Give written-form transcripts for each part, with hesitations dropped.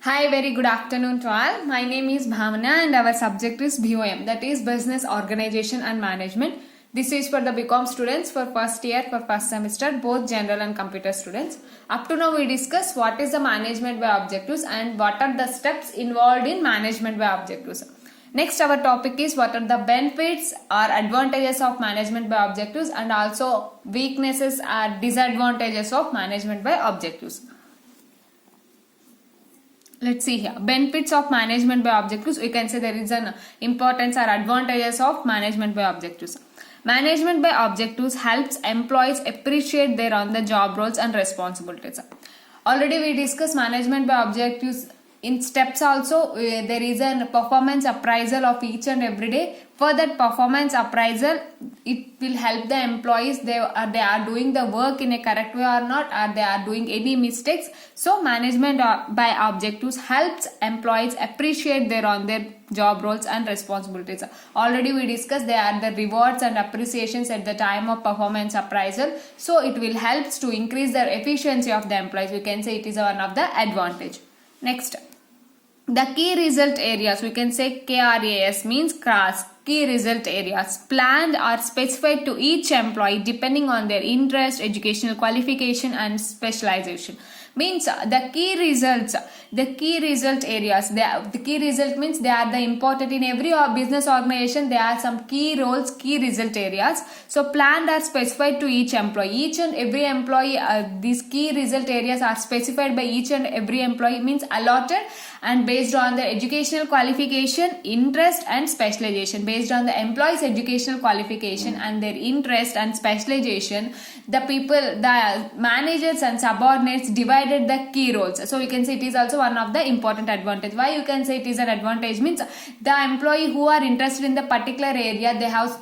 Hi, very good afternoon to all. My name is Bhavana and our subject is BOM, that is Business Organization and Management. This is for the BCom students for first year, for first semester, both general and computer students. Up to now we discuss what is the management by objectives and what are the steps involved in management by objectives. Next our topic is what are the benefits or advantages of management by objectives and also weaknesses or disadvantages of management by objectives. Let's see here. Benefits of management by objectives. We can say there is an importance or advantages of management by objectives. Management by objectives helps employees appreciate their on the job roles and responsibilities. Already we discussed management by objectives in steps also. There is a performance appraisal of each and every day. For that performance appraisal, it will help the employees they are doing the work in a correct way or not, or they are doing any mistakes. So management by objectives helps employees appreciate their on their job roles and responsibilities. Already we discussed they are the rewards and appreciations at the time of performance appraisal. So it will help to increase the efficiency of the employees. We can say it is one of the advantage. Next, the key result areas, we can say KRAS means CRAS, key result areas, planned or specified to each employee depending on their interest, educational qualification and specialization. Means the key results, the key result areas, the key result means they are the important in every business organization. There are some key roles, key result areas. So planned are specified to each employee. Each and every employee, these key result areas are specified by each and every employee, means allotted and based on the educational qualification, interest and specialization. Based on the employee's educational qualification and their interest and specialization, the people, the managers and subordinates divided the key roles. So we can say it is also one of the important advantage. Why you can say it is an advantage means the employee who are interested in the particular area,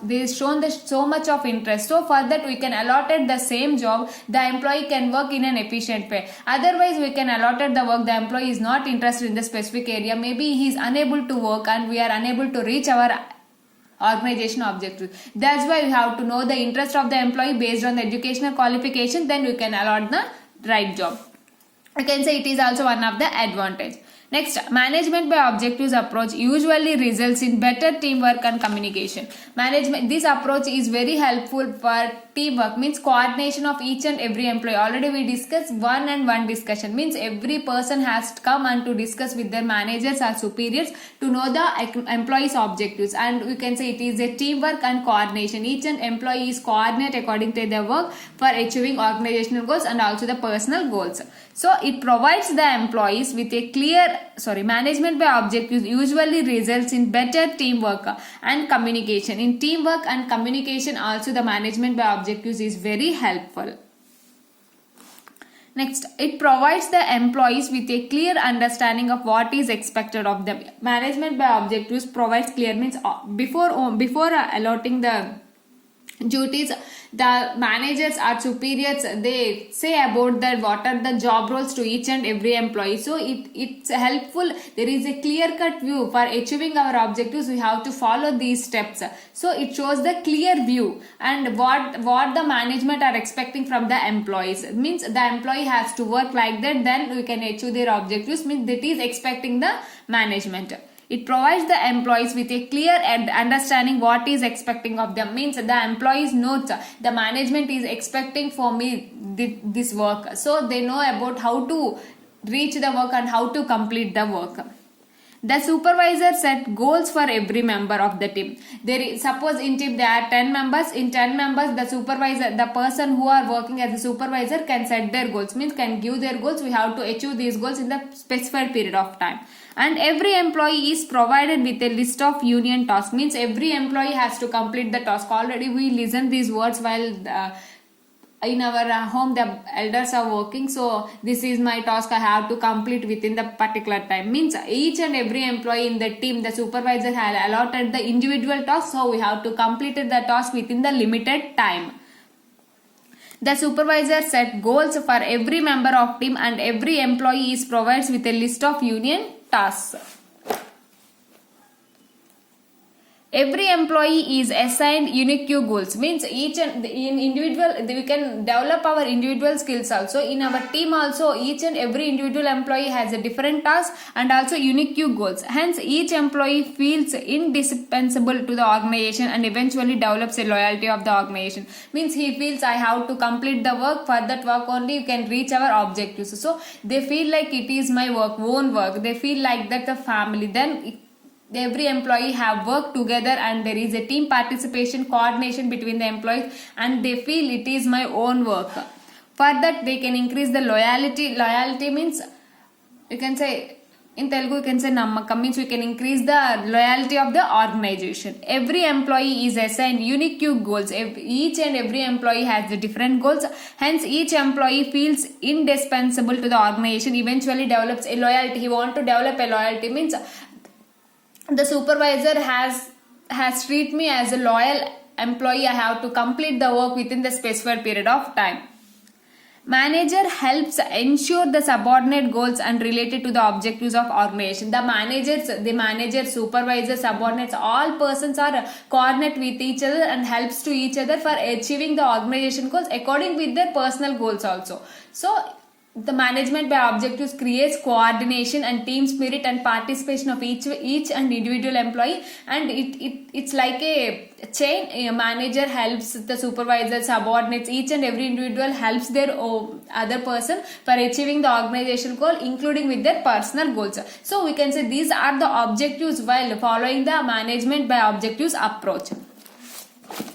they shown so much of interest. So for that we can allotted the same job, the employee can work in an efficient way. Otherwise we can allotted the work, the employee is not interested in the specific area, maybe he is unable to work and we are unable to reach our organization objectives. That's why we have to know the interest of the employee based on the educational qualification, then we can allot the right job. I can say it is also one of the advantage. Next, management by objectives approach usually results in better teamwork and communication. This approach is very helpful for teamwork, means coordination of each and every employee. Already we discussed one-on-one discussion, means every person has to come and to discuss with their managers or superiors to know the employees' objectives, and we can say it is a teamwork and coordination. Each and employee is coordinate according to their work for achieving organizational goals and also the personal goals. So it provides the employees with a clear, management by objectives usually results in better teamwork and communication. In teamwork and communication also the management by objectives is very helpful. Next, it provides the employees with a clear understanding of what is expected of them. Management by objectives provides clear, means before allotting the duties, the managers or superiors, they say about that what are the job roles to each and every employee. So it's helpful. There is a clear cut view for achieving our objectives. We have to follow these steps. So it shows the clear view and what the management are expecting from the employees. It means the employee has to work like that, then we can achieve their objectives, means that is expecting the management. It provides the employees with a clear understanding what is expecting of them, means the employees knows the management is expecting for me this work, so they know about how to reach the work and how to complete the work. The supervisor set goals for every member of the team. Suppose in team there are 10 members. In 10 members, the supervisor, the person who are working as a supervisor can set their goals, means can give their goals. We have to achieve these goals in the specified period of time. And every employee is provided with a list of union tasks, means every employee has to complete the task. Already we listen these words while in our home the elders are working. So this is my task, I have to complete within the particular time, means each and every employee in the team, the supervisor has allotted the individual task, so we have to complete the task within the limited time. The supervisor set goals for every member of team and every employee is provided with a list of union tasks. Every employee is assigned unique goals, means each and in individual we can develop our individual skills also. In our team also, each and every individual employee has a different task and also unique goals. Hence each employee feels indispensable to the organization and eventually develops a loyalty of the organization, means he feels I have to complete the work, for that work only you can reach our objectives. So they feel like it is my work, own work, they feel like that the family. Then every employee have worked together and there is a team participation, coordination between the employees, and they feel it is my own work. For that they can increase the loyalty means you can say in Telugu you can say namakam, means we can increase the loyalty of the organization. Every employee is assigned unique goals. Each and every employee has the different goals. Hence each employee feels indispensable to the organization, eventually develops a loyalty. He want to develop a loyalty, means the supervisor has treated me as a loyal employee. I have to complete the work within the specified period of time. Manager helps ensure the subordinate goals and related to the objectives of organization. The manager, supervisor, subordinates, all persons are coordinate with each other and helps to each other for achieving the organization goals according with their personal goals also. So the management by objectives creates coordination and team spirit and participation of each and individual employee, and it's like a chain. A manager helps the supervisor, subordinates, each and every individual helps their other person for achieving the organization goal, including with their personal goals. So we can say these are the objectives while following the management by objectives approach.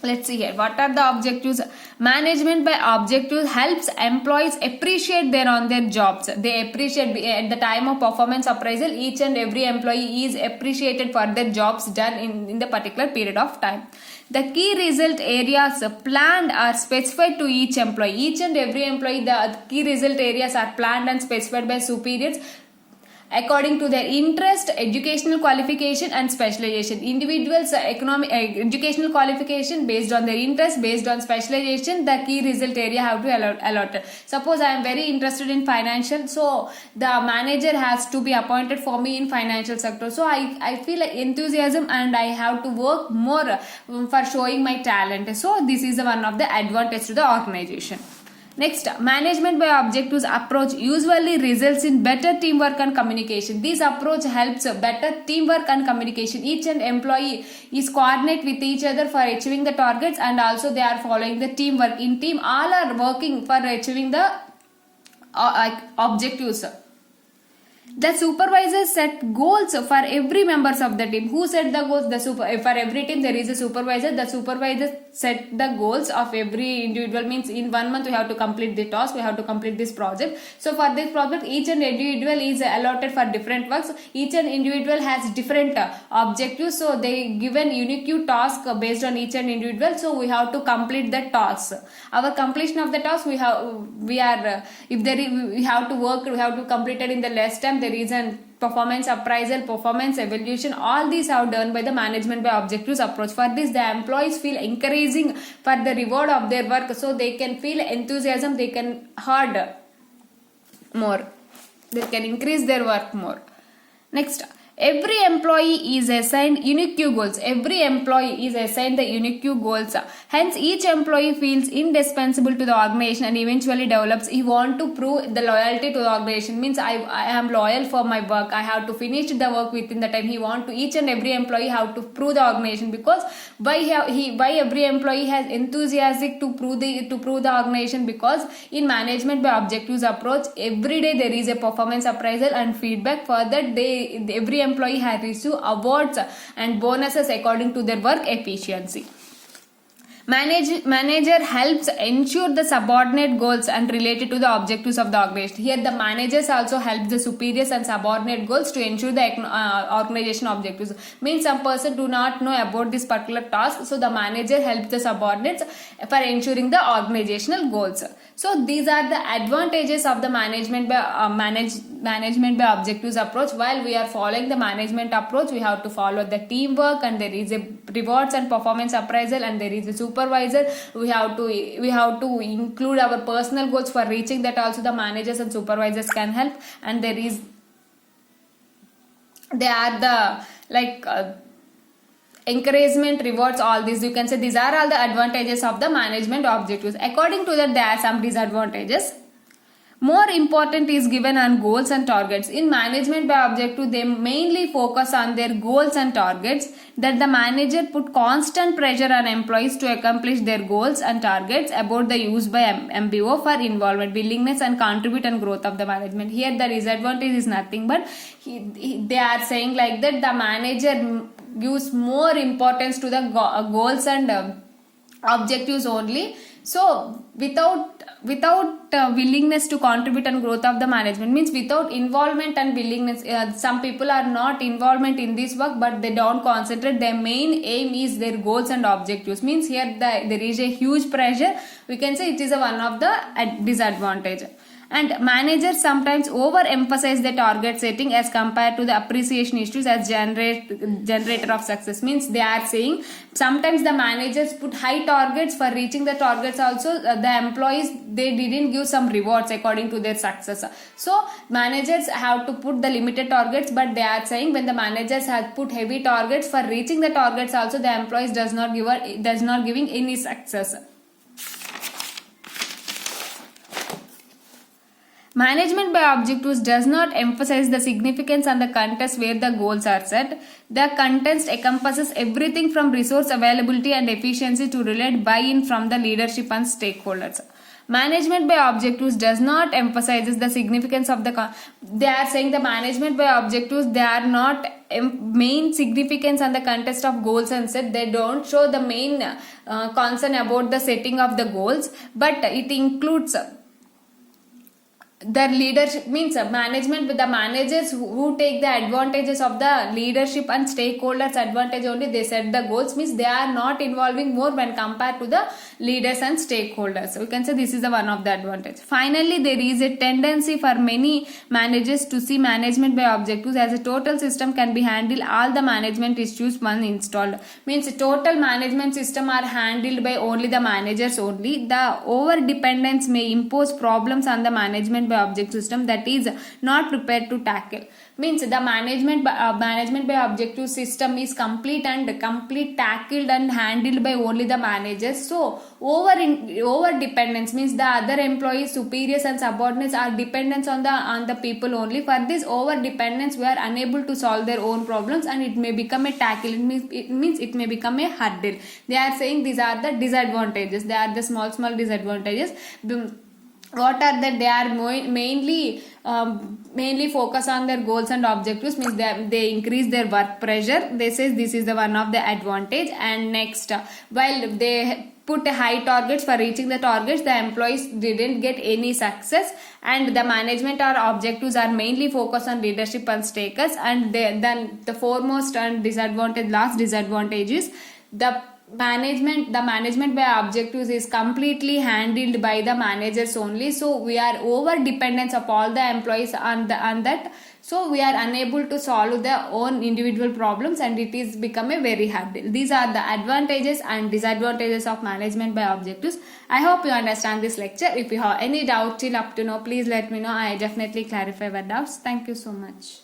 Let's see here. What are the objectives? Management by objectives helps employees appreciate on their jobs. They appreciate at the time of performance appraisal. Each and every employee is appreciated for their jobs done in the particular period of time. The key result areas planned are specified to each employee. Each and every employee, the key result areas are planned and specified by superiors according to their interest, educational qualification and specialization. Individuals educational qualification based on their interest, based on specialization, the key result area have to allot. Suppose I am very interested in financial, so the manager has to be appointed for me in financial sector. So I feel like enthusiasm and I have to work more for showing my talent. So this is one of the advantage to the organization. Next, management by objectives approach usually results in better teamwork and communication. This approach helps better teamwork and communication. Each and employee is coordinate with each other for achieving the targets, and also they are following the teamwork. In team, all are working for achieving the objectives. The supervisor set goals for every members of the team. Who set the goals? For every team there is a supervisor. The supervisor set the goals of every individual, means in 1 month we have to complete the task, we have to complete this project. So for this project each and individual is allotted for different works. Each and individual has different objectives, so they given unique task based on each and individual. So we have to complete the task. Our completion of the task we have to work, we have to complete it in the less time. There is a performance appraisal, performance evaluation. All these are done by the management by objectives approach. For this, the employees feel encouraging for the reward of their work, so they can feel enthusiasm. They can hard more. They can increase their work more. Next, every employee is assigned unique goals. Every employee is assigned the unique goals. Hence, each employee feels indispensable to the organization and eventually develops. He want to prove the loyalty to the organization. Means I am loyal for my work. I have to finish the work within the time. He want to, each and every employee have to prove the organization, because why every employee has enthusiastic to prove the organization, because in management by objectives approach every day there is a performance appraisal and feedback. For that every employee has received awards and bonuses according to their work efficiency. Manager helps ensure the subordinate goals and related to the objectives of the organization. Here the managers also help the superiors and subordinate goals to ensure the organization objectives. Means some person do not know about this particular task, so the manager helps the subordinates for ensuring the organizational goals. So these are the advantages of the management by objectives approach. While we are following the management approach, we have to follow the teamwork, and there is a rewards and performance appraisal, and there is a supervisor. We have to include our personal goals for reaching that. Also the managers and supervisors can help, and encouragement, rewards, all these. You can say these are all the advantages of the management objectives. According to that, there are some disadvantages. More important is given on goals and targets. In management by objective, they mainly focus on their goals and targets, that the manager put constant pressure on employees to accomplish their goals and targets about the use by MBO for involvement, willingness and contribute and growth of the management. Here the disadvantage is nothing but they are saying like that the manager gives more importance to the goals and objectives only. So without willingness to contribute and growth of the management, means without involvement and willingness, some people are not involvement in this work but they don't concentrate. Their main aim is their goals and objectives, means here there is a huge pressure. We can say it is one of the disadvantage. And managers sometimes overemphasize the target setting as compared to the appreciation issues as generator of success. Means they are saying sometimes the managers put high targets. For reaching the targets also, the employees, they didn't give some rewards according to their success. So managers have to put the limited targets, but they are saying when the managers have put heavy targets, for reaching the targets also the employees does not giving any success. Management by objectives does not emphasize the significance and the context where the goals are set. The context encompasses everything from resource availability and efficiency to relate buy-in from the leadership and stakeholders. Management by objectives does not emphasize the significance of the they are saying the management by objectives, they are not main significance and the context of goals and set. They don't show the main concern about the setting of the goals, but it includes the leadership, means management with the managers who take the advantages of the leadership and stakeholders advantage only, they set the goals, means they are not involving more when compared to the leaders and stakeholders. So we can say this is the one of the advantage. Finally, there is a tendency for many managers to see management by objectives as a total system can be handled all the management issues once installed. Means total management system are handled by only the managers only. The over dependence may impose problems on the management by object system that is not prepared to tackle. Means the management by objective system is complete tackled and handled by only the managers. So over dependence means the other employees, superiors and subordinates are dependents on the people only. For this over dependence, we are unable to solve their own problems and it may become a tackle. It means it may become a hurdle. They are saying these are the disadvantages. They are the small disadvantages. What are that? They are mainly focus on their goals and objectives, means they increase their work pressure. They say this is the one of the advantage. And next, while they put high targets, for reaching the targets the employees didn't get any success, and the management or objectives are mainly focused on leadership and stakers. And then the foremost and last disadvantage is the management by objectives is completely handled by the managers only. So we are over dependence of all the employees on that. So we are unable to solve their own individual problems and it is become a very hard deal. These are the advantages and disadvantages of management by objectives. I hope you understand this lecture. If you have any doubt till up to now, please let me know. I definitely clarify your doubts. Thank you so much.